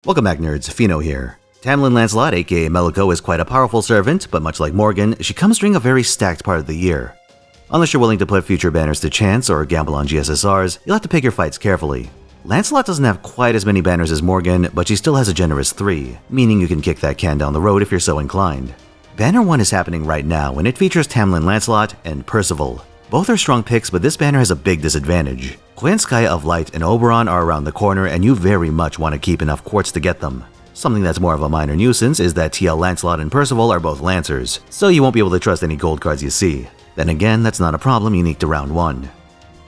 Welcome back, nerds. Fino here. Tam Lin Lancelot, aka Meliko, is quite a powerful servant, but much like Morgan, she comes during a very stacked part of the year. Unless you're willing to put future banners to chance or gamble on GSSRs, you'll have to pick your fights carefully. Lancelot doesn't have quite as many banners as Morgan, but she still has a generous 3, meaning you can kick that can down the road if you're so inclined. Banner 1 is happening right now, and it features Tam Lin Lancelot and Percival. Both are strong picks, but this banner has a big disadvantage. Koyanskaya of Light and Oberon are around the corner, and you very much want to keep enough quartz to get them. Something that's more of a minor nuisance is that TL Lancelot and Percival are both Lancers, so you won't be able to trust any gold cards you see. Then again, that's not a problem unique to round 1.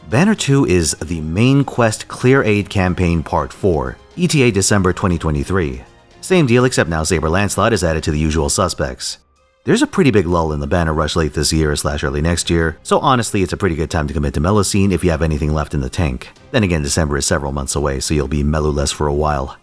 Banner 2 is the Main Quest Clear Aid Campaign Part 4, ETA December 2023. Same deal, except now Saber Lancelot is added to the usual suspects. There's a pretty big lull in the banner rush late this year / early next year, so honestly it's a pretty good time to commit to Melocene if you have anything left in the tank. Then again, December is several months away, so you'll be Meluless for a while.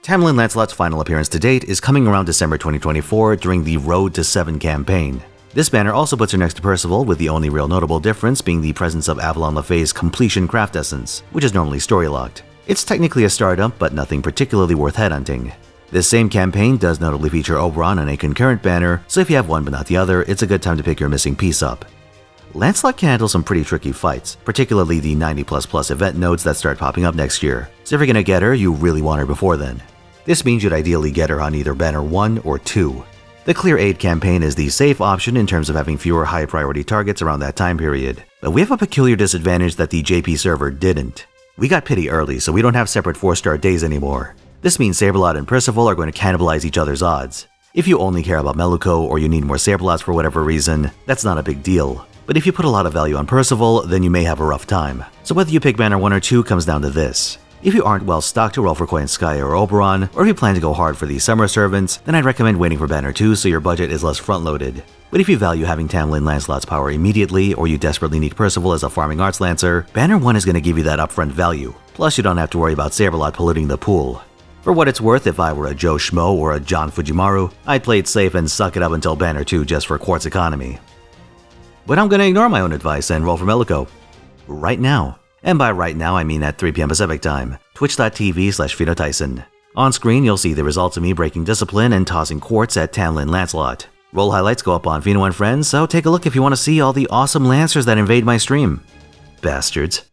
Tam Lin Lancelot's final appearance to date is coming around December 2024 during the Road to 7 campaign. This banner also puts her next to Percival, with the only real notable difference being the presence of Avalon LaFay's Completion Craft Essence, which is normally story-locked. It's technically a stardump, but nothing particularly worth headhunting. This same campaign does notably feature Oberon on a concurrent banner, so if you have one but not the other, it's a good time to pick your missing piece up. Lancelot can handle some pretty tricky fights, particularly the 90++ event nodes that start popping up next year, so if you're gonna get her, you really want her before then. This means you'd ideally get her on either banner 1 or 2. The Clear Aid campaign is the safe option in terms of having fewer high-priority targets around that time period, but we have a peculiar disadvantage that the JP server didn't. We got pity early, so we don't have separate 4-star days anymore. This means Saberlot and Percival are going to cannibalize each other's odds. If you only care about Meliko or you need more Saberlots for whatever reason, that's not a big deal. But if you put a lot of value on Percival, then you may have a rough time. So whether you pick banner 1 or 2 comes down to this. If you aren't well stocked to roll for Koyanskaya or Oberon, or if you plan to go hard for the summer servants, then I'd recommend waiting for banner 2 so your budget is less front-loaded. But if you value having Tam Lin Lancelot's power immediately, or you desperately need Percival as a farming arts lancer, banner 1 is going to give you that upfront value. Plus you don't have to worry about Saberlot polluting the pool. For what it's worth, if I were a Joe Schmo or a John Fujimaru, I'd play it safe and suck it up until banner 2 just for quartz economy. But I'm going to ignore my own advice and roll for Meliko. Right now. And by right now, I mean at 3 p.m. Pacific time. Twitch.tv/Finotaisen. On screen, you'll see the results of me breaking discipline and tossing quartz at Tam Lin Lancelot. Roll highlights go up on Fino and Friends, so take a look if you want to see all the awesome Lancers that invade my stream. Bastards.